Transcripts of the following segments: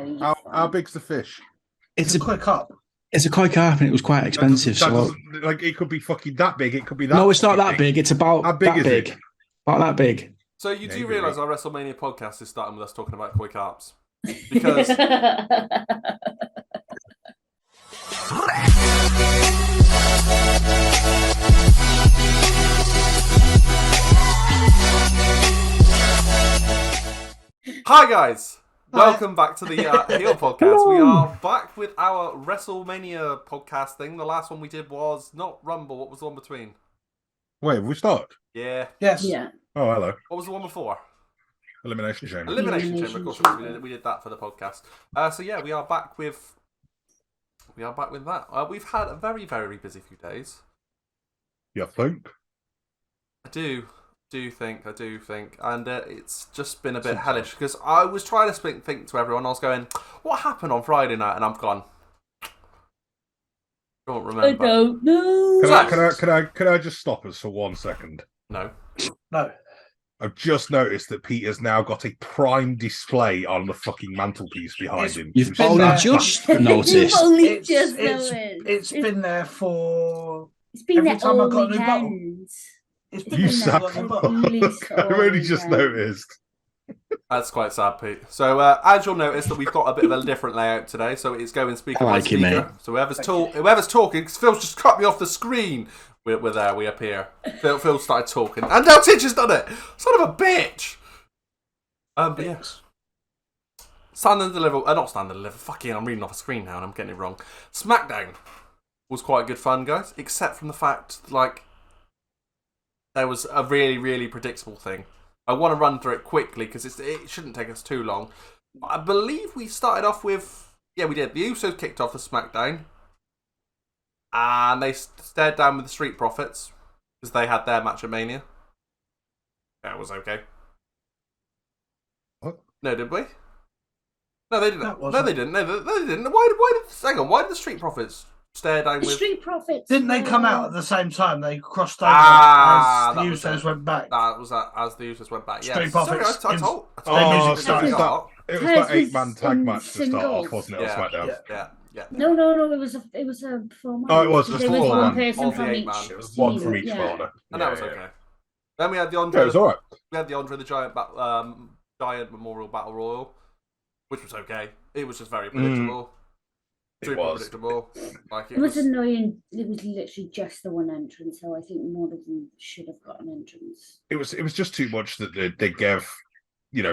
How big's the fish? It's a koi carp. It's a koi carp, and it was quite expensive. Like it could be fucking that big. It could be that. No, it's not that big. It's about how big that is big. It? About that big. So you do realise our WrestleMania podcast is starting with us talking about koi carps? Because hi guys, welcome back to the Heel Podcast. We are back with our WrestleMania podcast thing. The last one we did was not Rumble. What was the one between? Wait, have we started? Yeah. Yes. Yeah. Oh, hello. What was the one before? Elimination Chamber. Elimination Chamber, of course. We did that for the podcast. So yeah, we are back with that. We've had a very, very busy few days. You think? I do think, and it's just been a bit hellish because I was trying to think to everyone. I was going, "What happened on Friday night?" And I'm gone. Don't remember. I don't know. Can I just stop us for 1 second? No. I've just noticed that Peter's now got a prime display on the fucking mantelpiece behind him. You've only just noticed. You've only just noticed. It's been there for. It's been every there time all I got a new bottle. weekends. It's been You there sad for a fuck. bottle. I've only just noticed. That's quite sad, Pete. So, as you'll notice, that we've got a bit of a different layout today. So it's going speaker by like it, speaker. mate. So whoever's talking, because Phil's just cut me off the screen. We're there. We appear. Phil started talking, and now Titch has done it. Son of a bitch. But yes. Stand and Deliver. Not Stand and Deliver. Fucking, I'm reading off a screen now, and I'm getting it wrong. Smackdown was quite good fun, guys. Except from the fact, like, there was a really, really predictable thing. I want to run through it quickly because it shouldn't take us too long. I believe we started off with... Yeah, we did. The Usos kicked off the SmackDown. And they stared down with the Street Profits because they had their match at Mania. That was okay. What? No, did we? No, they didn't. No, they didn't. No, they didn't. Why did the Street Profits stare down The with... Street Profits. Didn't they come out at the same time? They crossed over Ah, as the that was Usos it. went back. That was as the Usos went back. Yeah, Street sorry, Profits I told Oh, music so it was started. that Hers 8-man was tag in match to start singles. off, wasn't it, Yeah. on SmackDown? Yeah. No. It was a full match. Oh, it was There just a was full one one. person Of the from 8-man. each. It was one from each yeah. corner. And that was okay. Then we had the Yeah, Andre. it was alright. We had the Andre the Giant Giant Memorial Battle Royal, which was okay. It was just very predictable. It Super was. predictable. Like It was annoying. It was literally just the one entrance, so I think more of them should have got an entrance. It was just too much that they gave,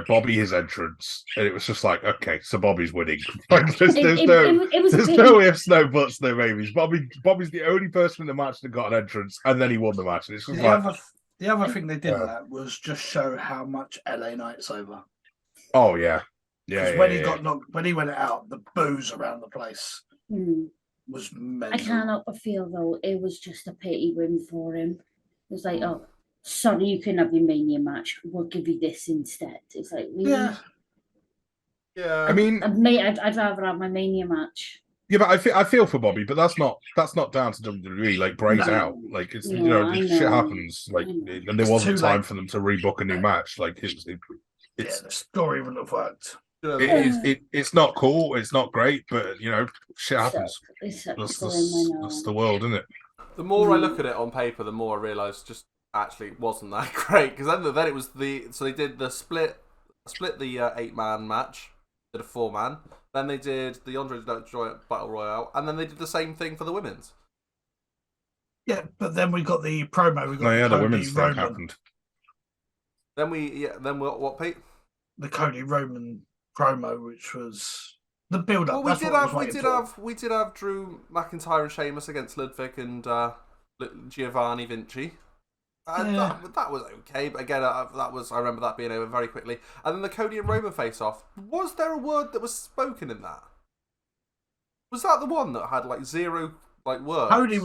Bobby his entrance, and it was just like, okay, so Bobby's winning. Like, there's It was a bit- no ifs, no buts, no maybes. Bobby's the only person in the match that got an entrance, and then he won the match. And it's just The other thing they did with that was just show how much LA Knight's over. oh yeah, Because when he got knocked, when he went out, the boos around the place was mental. I cannot but feel though it was just a pity win for him. It was like, oh, sorry, you can have your Mania match. We'll give you this instead. It's like, really? Yeah. I mean, I'd rather have my Mania match. yeah, but I feel for Bobby, but that's not down to WWE. Like, Bray's No. out. Like, it's No, I shit know. happens. Like, I know. and there It's wasn't too time late. for them to rebook a new match. Like, it's The story wouldn't have worked. it's not cool. It's not great, but shit happens. It's That's the the world, isn't it? The more I look at it on paper, the more I realise just actually it wasn't that great. Because then it was so they did the split the 8-man match, did a 4-man. Then they did the Andre the Giant Battle Royale, and then they did the same thing for the women's. Yeah, but then we got the promo. We got The Cody women's thing Roman, happened. Then what, Pete? the Cody Roman promo, which was the build-up. Well, That's what I was waiting for. we did have Drew McIntyre and Sheamus against Ludwig and Giovanni Vinci. That was okay, but again, I remember that being over very quickly. And then the Cody and Roman face-off. Was there a word that was spoken in that? Was that the one that had like zero words? Cody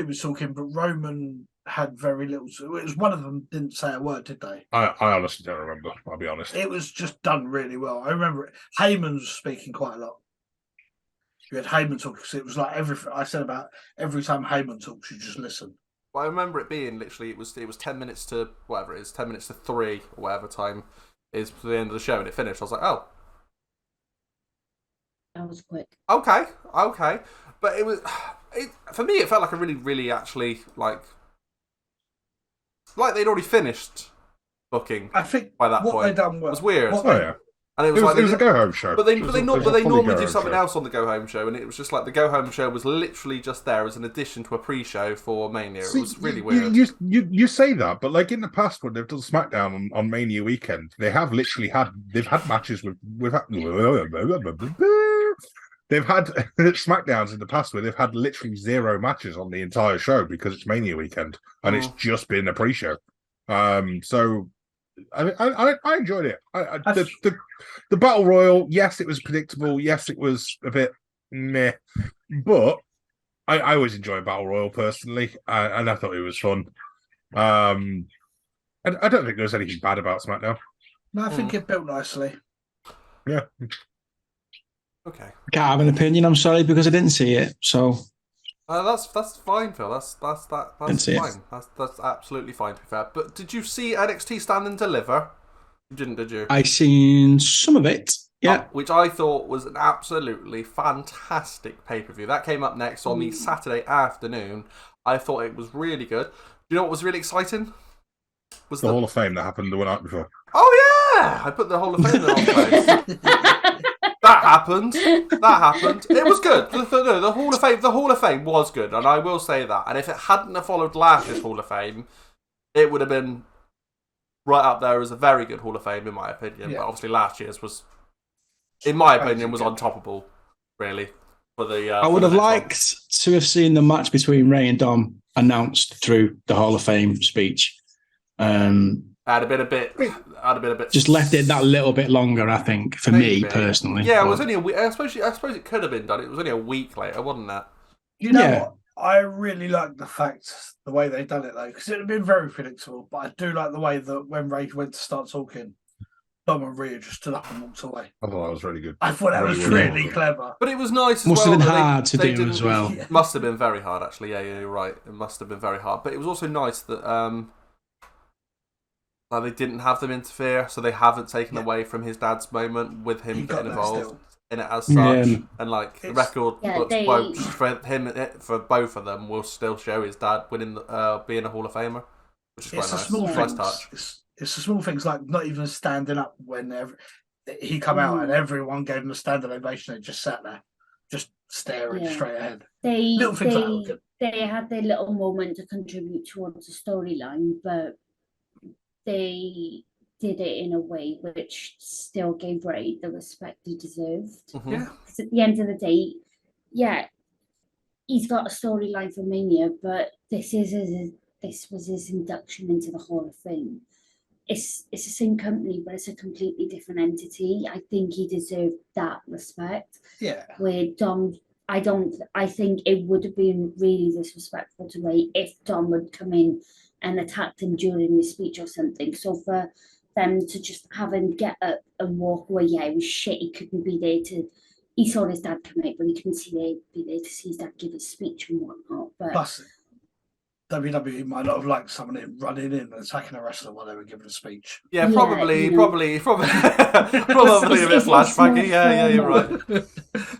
was talking, but Roman had very little. It was one of them didn't say a word, did they? I honestly don't remember. I'll be honest. It was just done really well. I remember it. Heyman was speaking quite a lot. You had Heyman talking, because it was like everything I said about every time Heyman talks, you just listen. Well, I remember it being literally it was 10 minutes to whatever it is, 10 minutes to 3 or whatever time is to the end of the show, and it finished. I was like, oh, was quick. Okay, but it was for me. It felt like a really, really actually like they'd already finished booking. I think by that what point they done well. was weird. Oh yeah, And it was it was a go home show. But they It was normally fully do go-home something show. else on the go home show, and it was just like the go home show was literally just there as an addition to a pre-show for Mania. It was really weird. You say that, but like in the past when they've done SmackDown on Mania weekend, they've had matches with they've had SmackDowns in the past where they've had literally 0 matches on the entire show because it's Mania weekend and it's just been a pre-show. So I enjoyed it. The Battle Royal, yes, it was predictable. Yes, it was a bit meh, but I always enjoy Battle Royal personally, and I thought it was fun. And I don't think there was anything bad about SmackDown. No, I think it built nicely. Yeah. Okay. I can't have an opinion. I'm sorry because I didn't see it. So that's fine, Phil. That's Didn't see it. fine. That's absolutely fine, to be fair. But did you see NXT Stand and Deliver? You didn't, did you? I seen some of it. Yeah. Which I thought was an absolutely fantastic pay-per-view. That came up next on the Saturday afternoon. I thought it was really good. Do you know what was really exciting? Was The Hall of Fame that happened the night before. Oh yeah! I put the Hall of Fame in the wrong place. That happened. It was good. The Hall of Fame was good, and I will say that. And if it hadn't have followed last year's Hall of Fame, it would have been right up there as a very good Hall of Fame, in my opinion. Yeah. But obviously, last year's was, in my opinion, was untoppable. Really, for the. I would have liked to have seen the match between Ray and Dom announced through the Hall of Fame speech. I'd have been a bit. Just left it that little bit longer, I think, for Maybe. me personally. Yeah, it was only a week. I suppose it could have been done. It was only a week later, wasn't it? You know Yeah. what? I really like the way they done it though, because it would have been very predictable. But I do like the way that when Ray went to start talking, Dom and Rhea just stood up and walked away. I thought that was really good. I thought that was really clever. But it was nice as Must well. have been that hard to they do didn't- as well. Yeah. Must have been very hard, actually. Yeah, you're right. It must have been very hard. But it was also nice that they didn't have them interfere, so they haven't taken away from his dad's moment with him He got getting that involved still. in it as such. Yeah. And like the It's- record Yeah, books they- won't for both of them will still show his dad winning being a Hall of Famer, which is It's quite the nice. small Nice things. touch. It's the small things like not even standing up when he come out and everyone gave him a standing ovation. They just sat there, just staring Yeah. straight ahead. They Little things like that were good. they had their little moment to contribute towards the storyline, but they did it in a way which still gave Ray the respect he deserved. Mhm. Yeah. Because at the end of the day, yeah, he's got a storyline for Mania, but this was his induction into the Hall of Fame. It's the same company, but it's a completely different entity. I think he deserved that respect. Yeah. Where Dom, I think it would have been really disrespectful to Ray if Dom would come in and attacked him during his speech or something. So for them to just have him get up and walk away, yeah, it was shit. He couldn't be there he saw his dad come out, but he couldn't be there to see his dad give his speech and whatnot. But Plus, WWE might not have liked someone running in and attacking a wrestler while they were giving a speech. Yeah, Yeah, probably you know. probably a bit flashbacky. Yeah, you're right.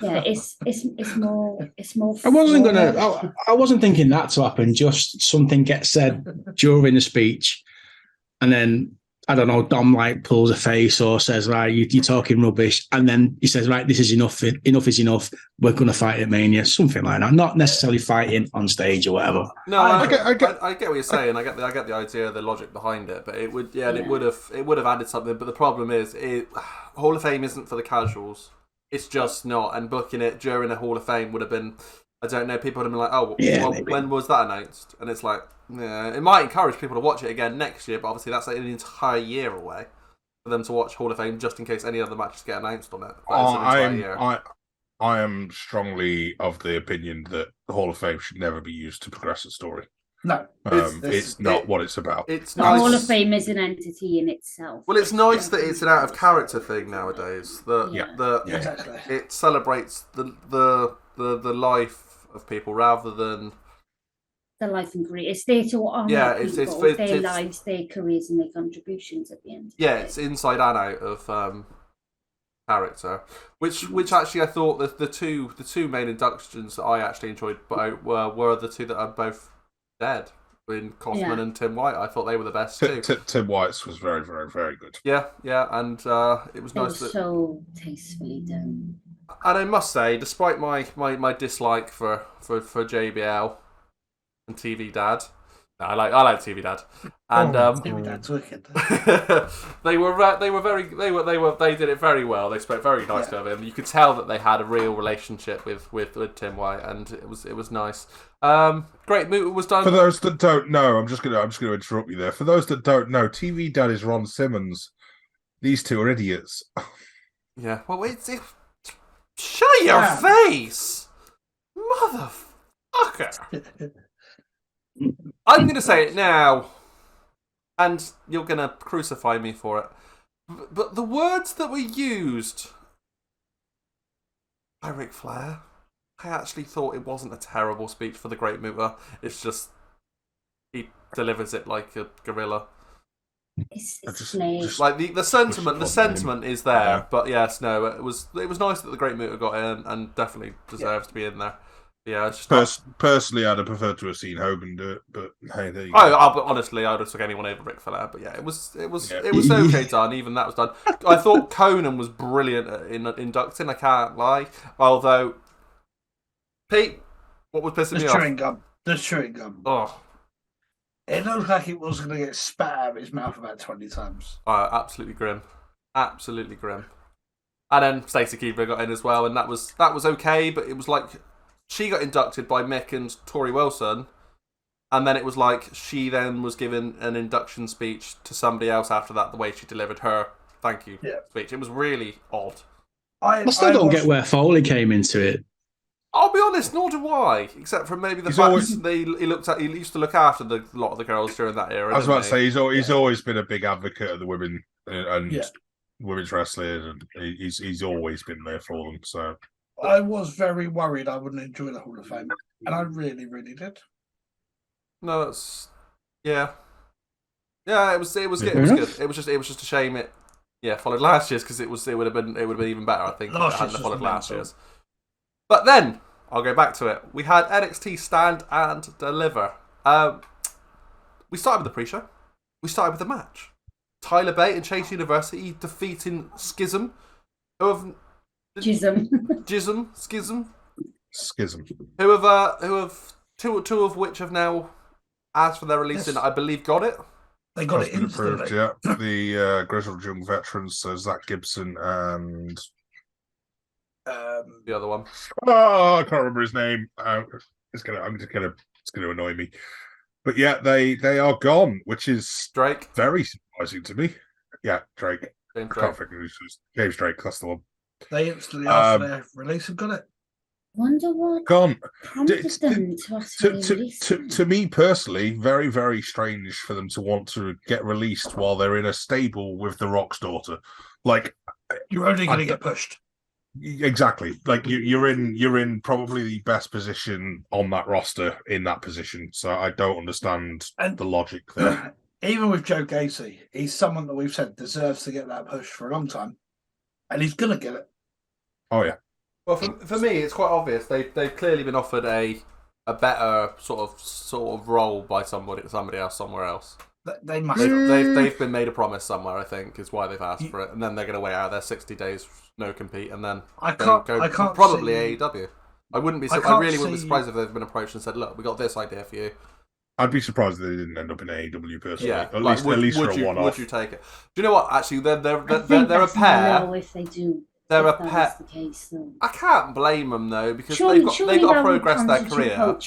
yeah, it's more. I wasn't forward. I wasn't thinking that to happen. Just something gets said during the speech, and then I don't know. Dom like pulls a face or says, "Right, you're talking rubbish," and then he says, "Right, this is enough. Enough is enough. We're going to fight at Mania." Something like that. Not necessarily fighting on stage or whatever. No, I get get what you're saying. I get the idea, the logic behind it. But it would, it would have added something. But the problem is, Hall of Fame isn't for the casuals. It's just not. And booking it during a Hall of Fame would have been, I don't know. People would have been like, "Oh, well, when was that announced?" And it's like, yeah, it might encourage people to watch it again next year. But obviously, that's like an entire year away for them to watch Hall of Fame, just in case any other matches get announced on it. But it's an entire year. I am strongly of the opinion that the Hall of Fame should never be used to progress a story. No, It's not what it's about. It's The nice. Hall of Fame is an entity in itself. Well, it's nice that it's an out of character thing nowadays. exactly. It celebrates the life of people rather than The life and career. It's there to honor people, their lives, their careers, and their contributions at the end. Yeah, it's inside and out of character. Which actually I thought the two main inductions that I actually enjoyed were the two that are both dead. In Kaufman and Tim White, I thought they were the best too. Tim White's was very, very, very good. Yeah, and it was nice. So tastefully done. And I must say, despite my dislike for JBL and TV Dad, I like TV Dad, and TV Dad's wicked. they did it very well. They spoke very nicely of him. You could tell that they had a real relationship with Tim White, and it was nice. Great move was done. For those that don't know, I'm just gonna interrupt you there. For those that don't know, TV Dad is Ron Simmons. These two are idiots. Yeah. Well, shut your face, motherfucker. I'm going to say it now, and you're going to crucify me for it. But the words that were used by Ric Flair, I actually thought it wasn't a terrible speech for the Great Muta. It's just he delivers it like a gorilla. It's like the sentiment is there, but yes, no, it was nice that the Great Muta got in and definitely deserves to be in there. Yeah, it's just personally, I'd have preferred to have seen Hogan do it, but hey, there you go. But honestly, I would have took anyone over Ric Flair. But yeah, it was okay done. Even that was done. I thought Conan was brilliant in inducting. I can't lie. Although, Pete, what was pissing me off? The chewing gum. Oh. It looked like it was going to get spat out of his mouth about 20 times. Absolutely grim. Absolutely grim. And then Stacey Keebler got in as well, and that was okay, but it was like she got inducted by Mick and Tori Wilson, and then it was like she then was given an induction speech to somebody else after that, the way she delivered her thank you speech. It was really odd. I still don't get where Foley came into it. I'll be honest, nor do I. Except for maybe the fact he used to look after a lot of the girls during that era. I was about to say he's always been a big advocate of the women and women's wrestling, and he's always been there for them. So I was very worried I wouldn't enjoy the Hall of Fame, and I really, really did. No, that's yeah. It was good. It was just a shame it followed last year's, because it would have been even better, I think, if it hadn't followed last year's. But then, I'll go back to it. We had NXT Stand and Deliver. We started with the pre-show. We started with the match. Tyler Bate and Chase University defeating Schism. Schism. Who have two of which have now asked for their release, and I believe got it. They got it instantly. Approved, yeah. The Grizzled Young veterans, so Zach Gibson and the other one. Oh, I can't remember his name. It's gonna annoy me. But yeah, they are gone, which is Drake. Very surprising to me. Yeah, Drake. James I can't think who's James Drake. That's the one. They instantly after their release have got it. Wonder what gone. prompted them To me personally, very, very strange for them to want to get released while they're in a stable with The Rock's daughter. Like, you're only going to get pushed. Exactly. Like you're in probably the best position on that roster in that position. So I don't understand the logic there. Even with Joe Gacy, he's someone that we've said deserves to get that push for a long time, and he's gonna get it. Oh yeah. Well, for me, it's quite obvious. They've clearly been offered a better sort of role by somebody else somewhere else. They must. They've been made a promise somewhere, I think, is why they've asked for it, and then they're going to wait out their 60 days no compete, and then I can't probably see, AEW. I wouldn't be surprised if they've been approached and said, "Look, we got this idea for you." I'd be surprised if they didn't end up in AEW personally. Yeah, at least for a one-off. Would you take it? Do you know what? Actually, they're a pair. No, if they do. They're a pair. The case, I can't blame them though, because they've got to progress their career.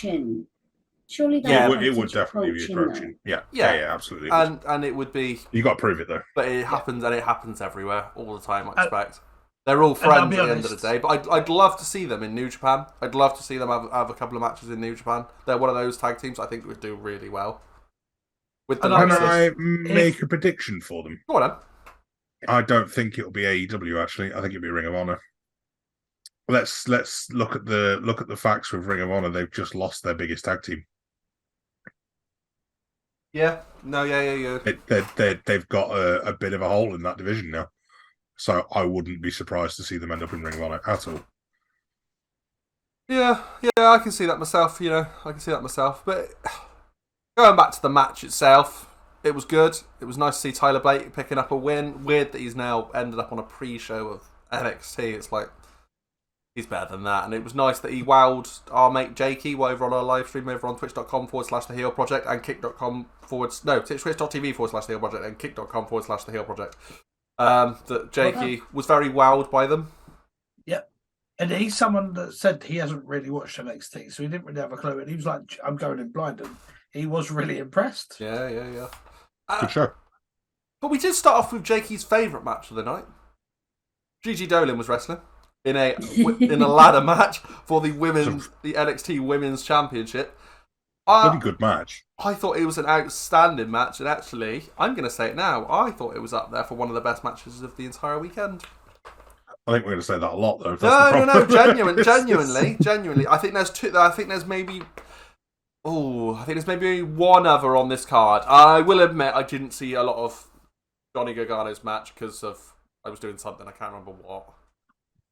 Surely, it would definitely be approaching. Yeah, absolutely. And it would be. You got to prove it though. But it happens, and it happens everywhere all the time. I expect they're all friends at the end of the day. But I'd love to see them in New Japan. I'd love to see them have a couple of matches in New Japan. They're one of those tag teams I think would do really well. Can I make a prediction for them? Go on then. I don't think it'll be AEW. Actually, I think it'll be Ring of Honor. Let's look at the facts with Ring of Honor. They've just lost their biggest tag team. Yeah. No. Yeah. They've got a bit of a hole in that division now. So I wouldn't be surprised to see them end up in Ring of Honor at all. Yeah, I can see that myself. But going back to the match itself, it was good. It was nice to see Tyler Bate picking up a win. Weird that he's now ended up on a pre-show of NXT. It's like, he's better than that. And it was nice that he wowed our mate Jakey over on our live stream over on twitch.com/The Heel Project and twitch.tv/The Heel Project and kick.com/The Heel Project. That Jakey was very wowed by them. Yep. And he's someone that said he hasn't really watched NXT, so he didn't really have a clue. And he was like, I'm going in blind. And he was really impressed. Yeah. Good show. But we did start off with Jakey's favourite match of the night. Gigi Dolan was wrestling in a ladder match for the NXT Women's Championship. Pretty good match. I thought it was an outstanding match, and actually, I'm going to say it now, I thought it was up there for one of the best matches of the entire weekend. I think we're going to say that a lot, though. No, genuinely. I think there's two. I think there's maybe one other on this card. I will admit I didn't see a lot of Johnny Gargano's match because I was doing something, I can't remember what.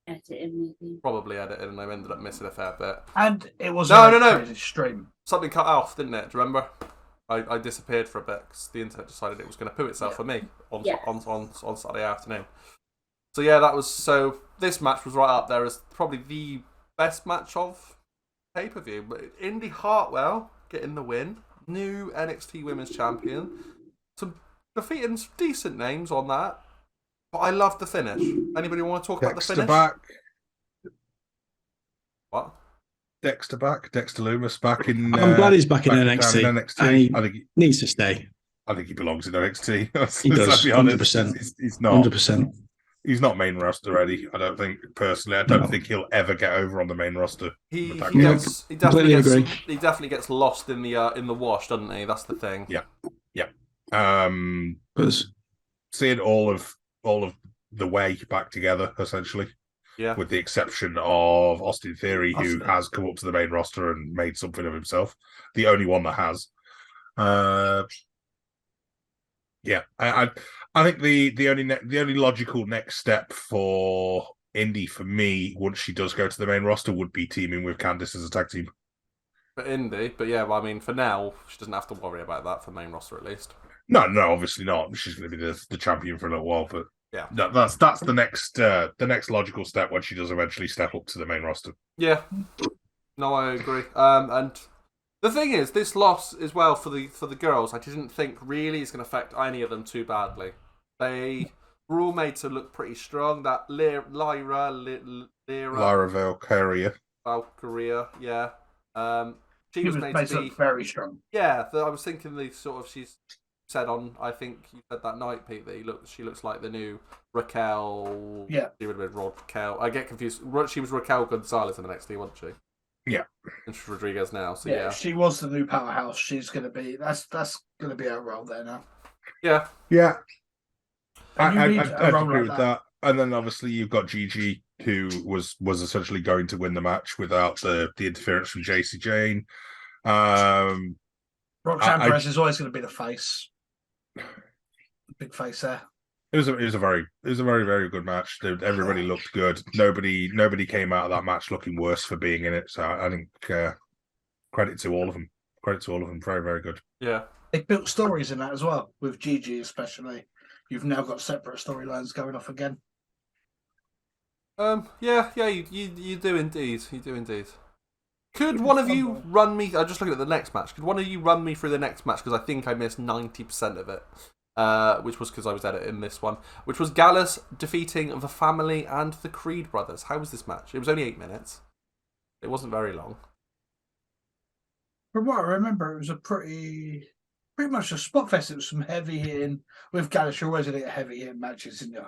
Editing, maybe. Probably editing, and I ended up missing a fair bit. And it was no. crazy stream. Something cut off, didn't it? Do you remember? I disappeared for a bit because the internet decided it was going to poo itself for me on Saturday afternoon. So yeah, this match was right up there as probably the best match of pay-per-view. But Indy Hartwell getting the win, new NXT Women's Champion, defeating some decent names on that. But I love the finish. Anybody want to talk about the finish? Back. What? Dexter Lumis back in. I'm glad he's back in NXT. NXT. I think he needs to stay. I think he belongs in NXT. He does. 100%. He's not. 100%. He's not main roster ready. I don't think personally. I don't think he'll ever get over on the main roster. He definitely gets lost in the wash, doesn't he? That's the thing. Yeah. Seeing all of the way back together, essentially. Yeah. With the exception of Austin Theory, who has come up to the main roster and made something of himself. The only one that has. I think the only logical next step for Indy for me, once she does go to the main roster, would be teaming with Candice as a tag team. For Indy, but yeah, well, I mean, for now, she doesn't have to worry about that for main roster at least. No, obviously not. She's going to be the champion for a little while, but yeah, that's the next logical step when she does eventually step up to the main roster. Yeah, no, I agree. And the thing is, this loss as well for the girls, I didn't think really is going to affect any of them too badly. They were all made to look pretty strong. That Lyra Valkyria, yeah. She was made to be very strong. Yeah, I was thinking she's said on. I think you said that night, Pete, that she looks like the new Raquel. Yeah, she would have been Raquel. I get confused. She was Raquel Gonzalez in the NXT, wasn't she? Yeah, and she's Rodriguez now. So yeah, she was the new powerhouse. She's going to be that's going to be her role there now. Yeah. I agree with that. And then obviously you've got Gigi, who was essentially going to win the match without the interference from JC Jane. Roxanne Perez is always going to be the face. The big face there. It was a very very good match. Everybody looked good. Nobody came out of that match looking worse for being in it. So I think credit to all of them. Very very good. Yeah, they built stories in that as well with Gigi especially. You've now got separate storylines going off again. You do indeed. Could one of you run me? I'm just looking at the next match. Could one of you run me through the next match? Because I think I missed 90% of it. Which was because I was editing this one. Which was Gallus defeating the Family and the Creed brothers. How was this match? It was only 8 minutes. It wasn't very long. From what I remember, it was a pretty much a spot fest. It was some heavy hitting. With Gallus, you're always going to get heavy hitting matches, isn't you?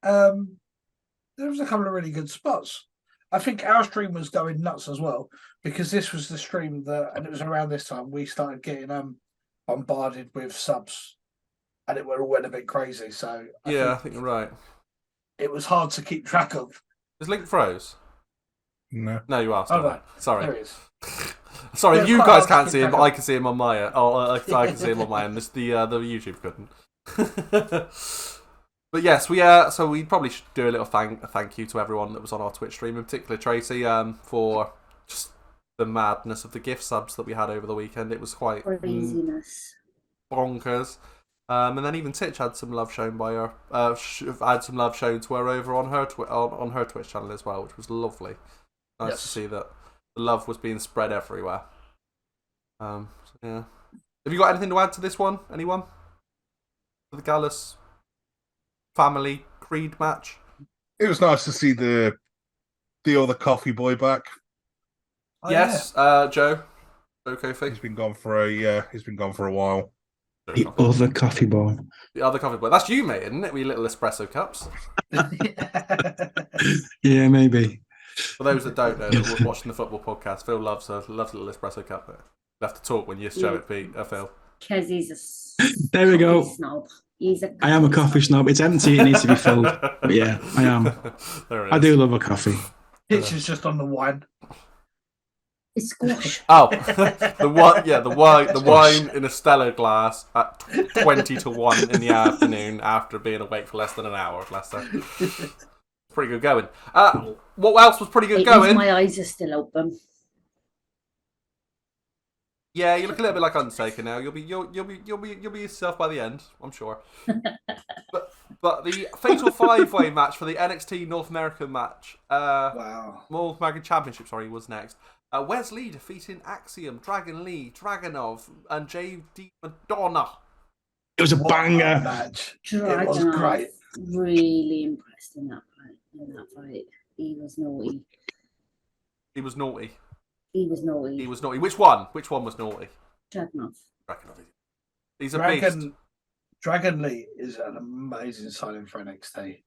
There was a couple of really good spots. I think our stream was going nuts as well, because this was the stream and it was around this time we started getting bombarded with subs, and it went a bit crazy. So I think you're right. It was hard to keep track of. Is Link froze? No, you are. Still right. Sorry. There he is. Sorry, you guys can't see him, but I can see him on my. I can see him on my end. The YouTube couldn't. But yes, so we probably should do a little thank you to everyone that was on our Twitch stream, in particular Tracy, for just the madness of the gift subs that we had over the weekend. It was quite craziness, bonkers. And then even Titch had some love shown by her. Had some love shown to her over on her on her Twitch channel as well, which was lovely. Nice to see that the love was being spread everywhere. So yeah. Have you got anything to add to this one? Anyone? For the Gallus family creed match? It was nice to see the other coffee boy back. Yes, Joe Kofi. He's been gone for a while. The other coffee boy. The other coffee boy. That's you, mate, isn't it? We little espresso cups. Yeah, maybe. For those that don't know, that were watching the football podcast, Phil loves a little espresso cup. You'll have to talk when you show it, Pete. Phil. because he's a There we go. snob. I am a coffee snob. It's empty. It needs to be filled. But yeah, I am. I do love a coffee. Hitch is just on the wine. It's squash. Oh, the wine in a Stella glass at 20-1 in the afternoon after being awake for less than an hour. Bless her. Pretty good going. What else was pretty good going? My eyes are still open. Yeah, you look a little bit like Undertaker now. You'll be yourself by the end, I'm sure. But the Fatal 5-Way match for the NXT North American match, North American Championship, was next. Wes Lee defeating Axiom, Dragon Lee, Dragonov, and JD Madonna. It was a banger match. Dragonov It was great. Really impressed in that fight. He was naughty. He was naughty. He was naughty. He was naughty. Which one? Which one was naughty? Dragonov. He's a beast. Dragon Lee is an amazing signing for NXT.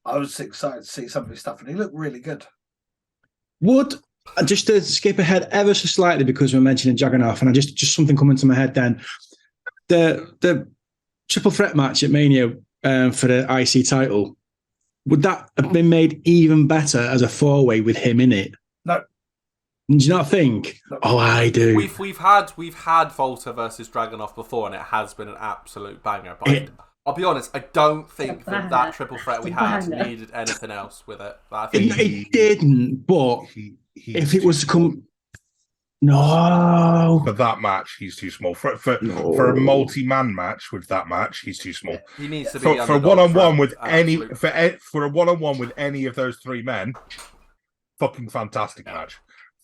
I was excited to see some of his stuff, and he looked really good. Just to skip ahead ever so slightly because we're mentioning Dragunov, and I just something coming to my head then. The triple threat match at Mania for the IC title, would that have been made even better as a 4-way with him in it? No. Do you not think? No. Oh, I do. We've had Volta versus Dragunov before, and it has been an absolute banger. But I'll be honest, I don't think that triple threat we had needed anything else with it. I think it didn't, but if it was to come... No. For that match, he's too small. For a multi-man match with that match, he's too small. He needs to be for one-on-one with for a one-on-one with any of those three men. Fucking fantastic match.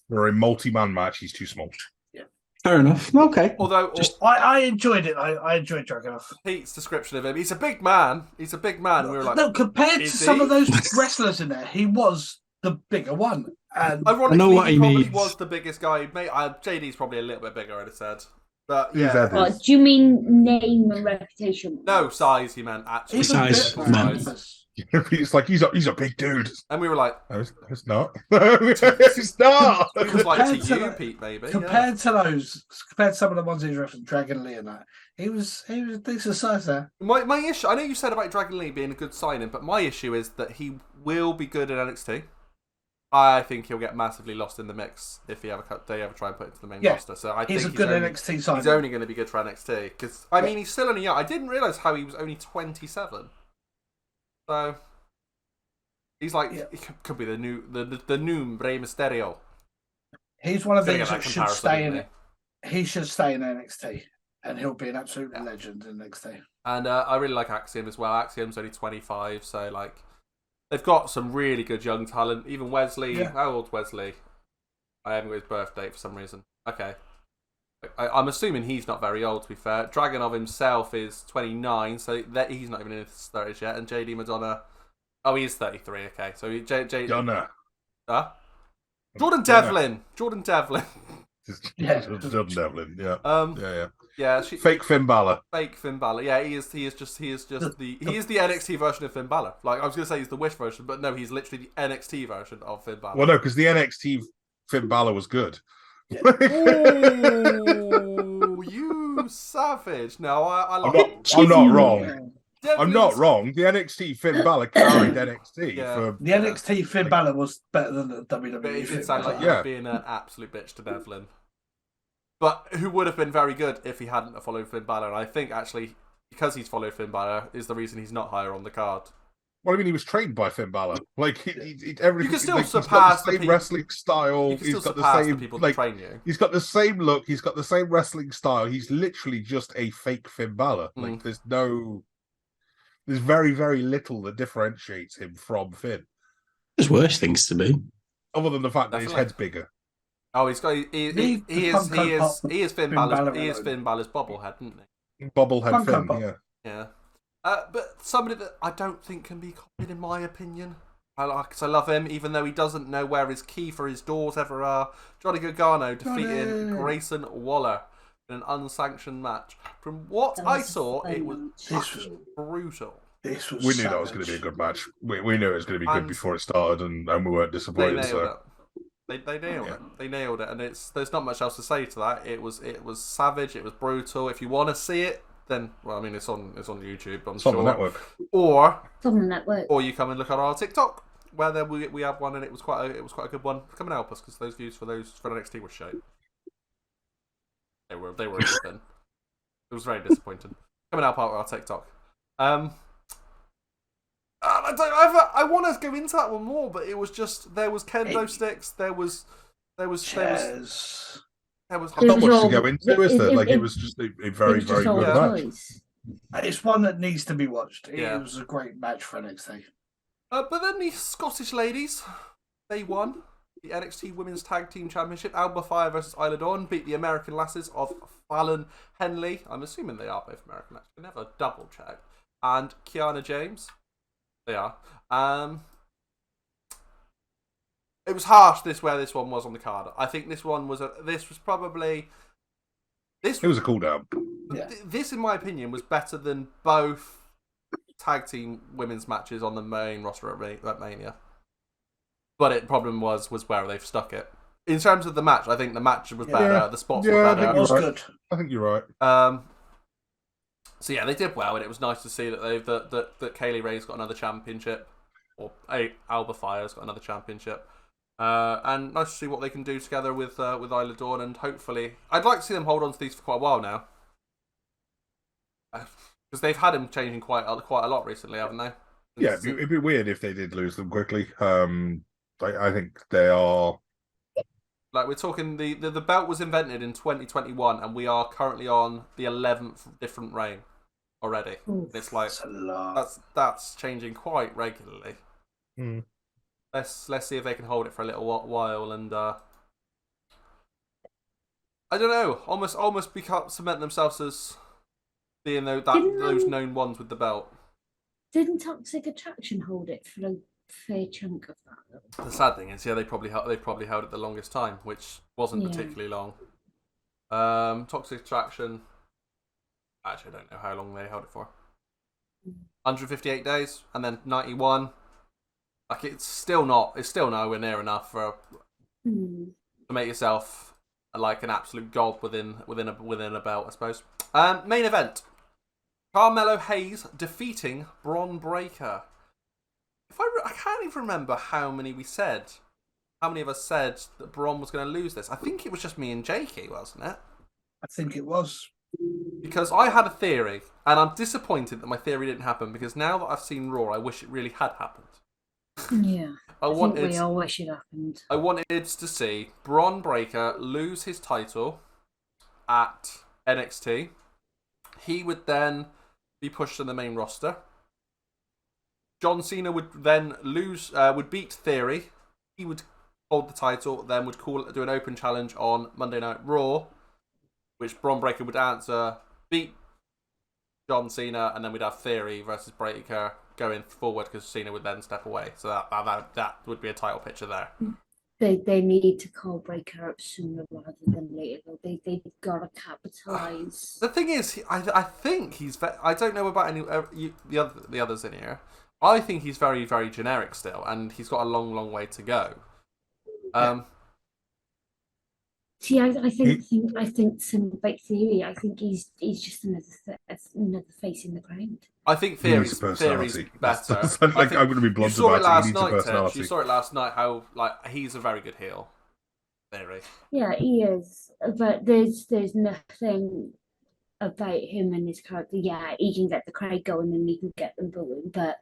For a multi-man match, he's too small. Yeah, fair enough. Okay. Although I enjoyed it. I enjoyed Dragunov. Pete's description of him, he's a big man. He's a big man. We were like, no, compared to some of those wrestlers in there, he was the bigger one. And I know what he he probably means. was the biggest guy. JD's probably a little bit bigger, I'd have said. But yeah. What, do you mean name and reputation? No, size, he meant actually. he's Size, It's like he's a big dude. And we were like, no, it's not. It's not. it was like to you, Pete, maybe. Compared to some of the ones he's wrestled, Dragon Lee and that, he was a decent size there. My issue, I know you said about Dragon Lee being a good signing, but my issue is that he will be good at NXT. I think he'll get massively lost in the mix if they ever try and put him to the main roster. So I he's think a good NXT signing. He's only going to be good for NXT because I mean he's still only young. I didn't realize how he was only 27. So he's like he could be the new Rey Mysterio. He's one of these that should stay in it. He should stay in NXT, and he'll be an absolute legend in NXT. And I really like Axiom as well. Axiom's only 25, so like. They've got some really good young talent. Even Wesley. Yeah. How old's Wesley? I haven't got his birth date for some reason. Okay. I'm assuming he's not very old, to be fair. Dragunov himself is 29, so he's not even in his 30s yet. And JD Madonna... Oh, he is 33, okay. So Donna. Huh? Jordan Devlin! Jordan Devlin, yeah. Yeah. Yeah, fake Finn Balor. Fake Finn Balor. Yeah, he is the NXT version of Finn Balor. Like I was gonna say he's the Wish version, but no, he's literally the NXT version of Finn Balor. Well, no, because the NXT Finn Balor was good. Ooh, you savage! No, I'm not wrong. I'm not wrong. The NXT Finn Balor carried NXT. The NXT Finn Balor was better than the WWE. But it did sound like you were being an absolute bitch to Devlin. But who would have been very good if he hadn't followed Finn Balor? And I think actually because he's followed Finn Balor, is the reason he's not higher on the card. Well, I mean, he was trained by Finn Balor. Like, everything. You can still like, surpass he's got the same wrestling style. You can still He's got surpass the same people like. that train you. He's got the same look. He's got the same wrestling style. He's literally just a fake Finn Balor. Like, there's very, very little that differentiates him from Finn. There's worse things to be. Other than the fact that his head's bigger. Oh, he's got. He is Finn Balor. He is Finn Balor's bobblehead, isn't he? Bobblehead Finn, yeah. Yeah. But somebody that I don't think can be copied, in my opinion. I love him, even though he doesn't know where his key for his doors ever are. Johnny Gargano defeating Grayson Waller in an unsanctioned match. From what I saw, it was brutal. We knew that was going to be a good match. We knew it was going to be good before it started, and we weren't disappointed. They nailed it. They nailed it, and there's not much else to say to that. It was savage. It was brutal. If you want to see it, then it's on YouTube. I'm sure. On the network. It's on the network. Or you come and look at our TikTok, where we have one, and it was quite a good one. Come and help us, because those views for NXT were shite. They were even. It was very disappointing. Come and help out our TikTok. I want to go into that one more, but it was just there was kendo sticks. There was not much to go into, is there? Like, it was just a very, very good match. It's one that needs to be watched. It was a great match for NXT. But then the Scottish ladies, they won the NXT Women's Tag Team Championship. Alba Fire versus Isla Dawn beat the American lasses of Fallon Henley. I'm assuming they are both American. I never double checked. And Kiana James. They are. It was harsh where this one was on the card. I think this one was It was a cool down. This, in my opinion, was better than both tag team women's matches on the main roster at Mania. But the problem was where they've stuck it. In terms of the match, I think the match was better. The spots were better. I think you're right. I think you're right. So yeah, they did well, and it was nice to see that that Kaylee Ray's got another championship, or Alba Fire's got another championship, and nice to see what they can do together with Isla Dawn, and hopefully, I'd like to see them hold on to these for quite a while now, because they've had them changing quite a lot recently, haven't they? Yeah, it'd be weird if they did lose them quickly. I think they are. Like, we're talking, the belt was invented in 2021, and we are currently on the 11th different reign already. It's like that's changing quite regularly. Let's see if they can hold it for a little while, and I don't know, almost cement themselves as being those known ones with the belt. Didn't Toxic Attraction hold it for a fair chunk of that? The sad thing is, they probably held it the longest time, which wasn't particularly long. Toxic Attraction. Actually, I don't know how long they held it for. 158 days, and then 91. Like, it's still nowhere near enough to make yourself like an absolute god within a belt, I suppose. Main event: Carmelo Hayes defeating Bron Breakker. I can't even remember how many of us said that Bron was going to lose this. I think it was just me and Jakey, wasn't it? I think it was. Because I had a theory, and I'm disappointed that my theory didn't happen, because now that I've seen Raw, I wish it really had happened. Yeah. I think we all wish it happened. I wanted to see Bron Breakker lose his title at NXT. He would then be pushed to the main roster. John Cena would then would beat Theory. He would hold the title, then would do an open challenge on Monday Night Raw, which Bron Breakker would answer, beat John Cena, and then we'd have Theory versus Breakker going forward, because Cena would then step away. So that would be a title picture there. They need to call Breakker up sooner rather than later. They've got to capitalise. The thing is, I think he's. I don't know about the others in here. I think he's very, very generic still, and he's got a long, long way to go. See, I think Cinematic Theory. I think he's just another face in the ground. I think Theory's better. I'm going to be blunt about it. He needs a personality. You saw it last night. How he's a very good heel. Theory. Yeah, he is. But there's nothing about him and his character. Yeah, he can get the crowd going and he can get them booing, but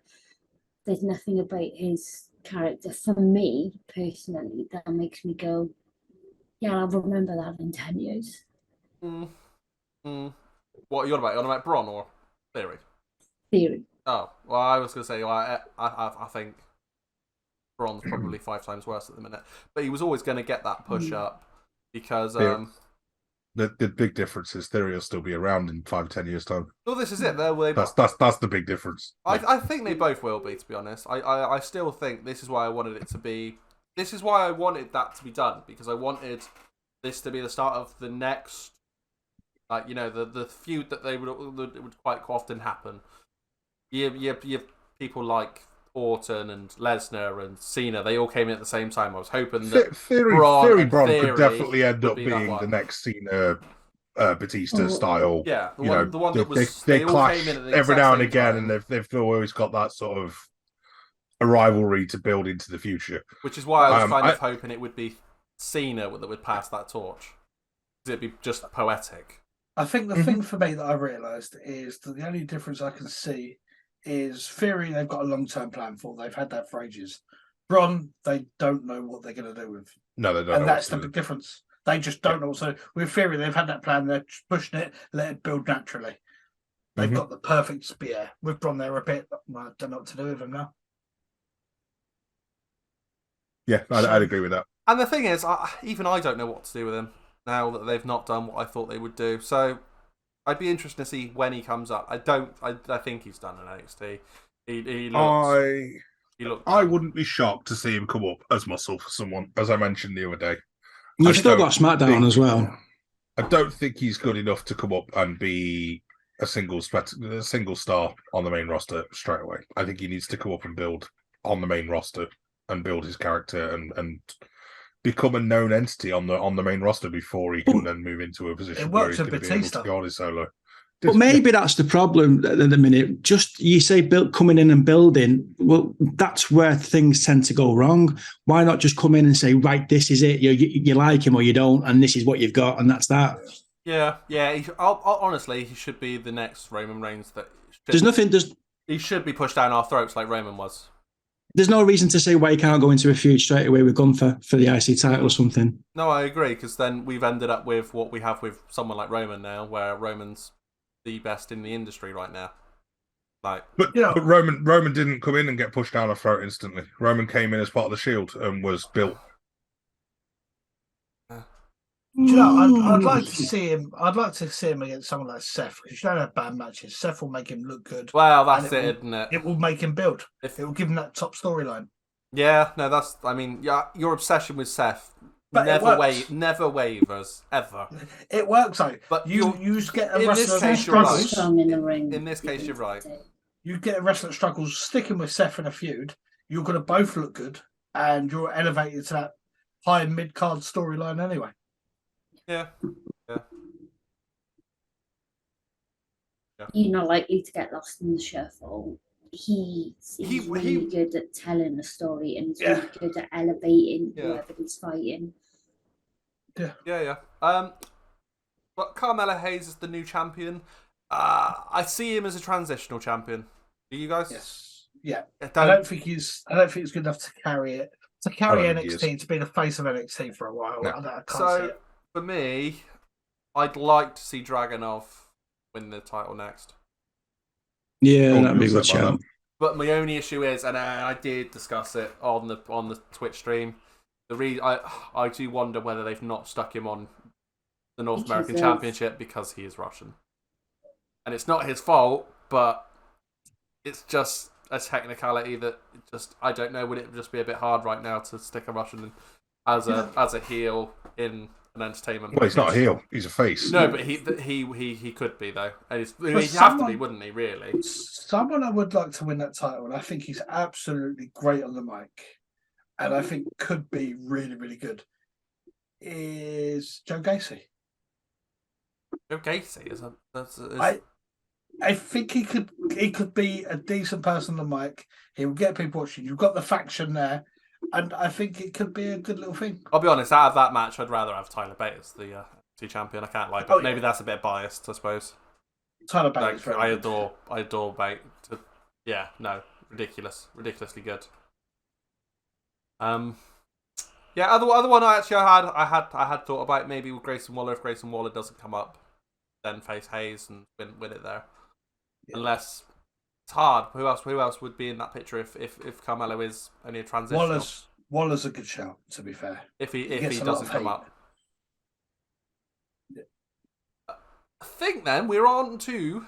there's nothing about his character for me personally that makes me go, yeah, I'll remember that in 10 years. What are you on about? You on about Bron or Theory? Theory. Oh, well, I was going to say, well, I think Bron's probably 5 times worse at the minute. But he was always going to get that push up because... The big difference is Theory will still be around in 5-10 years' time. Well, this is it. That's the big difference. I think they both will be, to be honest. I still think this is why I wanted it to be... This is why I wanted that to be done, because I wanted this to be the start of the next... Like, you know, the feud that would quite often happen. You have people like Orton and Lesnar and Cena. They all came in at the same time. I was hoping that Theory Bron could definitely end up being the next Cena Batista style. Yeah, the one that was they all clash came in at the every now and again, time. and they've always got that sort of a rivalry to build into the future. Which is why I was kind of hoping it would be Cena that would pass that torch. It'd be just poetic. I think the thing for me that I realised is that the only difference I can see is Theory, they've got a long-term plan for. They've had that for ages. Bron, they don't know what they're going to do with. No, they don't. And that's the big difference. They just don't know. So with Theory, they've had that plan. They're pushing it, let it build naturally. They've got the perfect spear. With Bron, they're a bit, I don't know what to do with him now. Yeah, I'd agree with that. And the thing is, even I don't know what to do with him now that they've not done what I thought they would do. So I'd be interested to see when he comes up. I think he's done in NXT. I wouldn't be shocked to see him come up as muscle for someone, as I mentioned the other day. You've still got Smackdown as well. I don't think he's good enough to come up and be a single star on the main roster straight away. I think he needs to come up and build on the main roster and build his character and become a known entity on the main roster before he can then move into a position where he's going to be able to go on his solo. But maybe that's the problem at the minute. Just you say coming in and building. Well, that's where things tend to go wrong. Why not just come in and say, right, this is it. You like him or you don't, and this is what you've got, and that's that. Yeah. Honestly, he should be the next Roman Reigns. He should be pushed down our throats like Roman was. There's no reason to say why he can't go into a feud straight away with Gunther for the IC title or something. No, I agree, because then we've ended up with what we have with someone like Roman now, where Roman's the best in the industry right now. But Roman didn't come in and get pushed down our throat instantly. Roman came in as part of the Shield and was built. I'd like to see him. I'd like to see him against someone like Seth, because you don't have bad matches. Seth will make him look good. Well, that's it, isn't it? It will make him build. It will give him that top storyline. Yeah, no, that's. I mean, yeah, your obsession with Seth never wavers ever. It works though. But you get a in wrestler this case, that you're struggles. right. In this case, you're right. You get a wrestler that struggles sticking with Seth in a feud. You're going to both look good, and you're elevated to that high and mid card storyline anyway. Yeah. You're not likely to get lost in the shuffle. He's really good at telling a story, and he's really good at elevating whoever he's fighting. Yeah. But Carmella Hayes is the new champion. I see him as a transitional champion. Do you guys? Yes. Yeah. I don't think he's good enough to carry it. To carry NXT, to be the face of NXT for a while. No. I can't see it. For me, I'd like to see Dragunov win the title next. Yeah, that'd be a good shout. But my only issue is, and I did discuss it on the Twitch stream, I do wonder whether they've not stuck him on the North American Championship because he is Russian. And it's not his fault, but it's just a technicality that I don't know, would it just be a bit hard right now to stick a Russian as a heel in an entertainment? Well, he's not a heel; he's a face. No, but he could be though. And he'd have to be, wouldn't he? Really? Someone I would like to win that title, and I think he's absolutely great on the mic, and I think could be really, really good, is Joe Gacy. Joe Gacy is I think he could be a decent person on the mic. He will get people watching. You've got the faction there. And I think it could be a good little thing. I'll be honest, out of that match, I'd rather have Tyler Bate as the champion. I can't lie, but maybe that's a bit biased, I suppose. Tyler Bate is Like, very I good. adore Bate. Yeah, no, ridiculously good. Yeah, other one I had thought about maybe with Grayson Waller. If Grayson Waller doesn't come up, then face Hayes and win it there. Yeah. Unless it's hard. Who else would be in that picture if Carmelo is only a transitional? Waller's a good shout, to be fair. If he gets a lot doesn't of come hate. up. I think then we're on to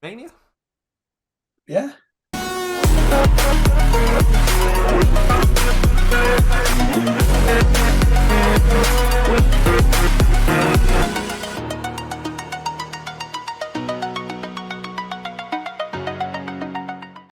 Mania. Yeah.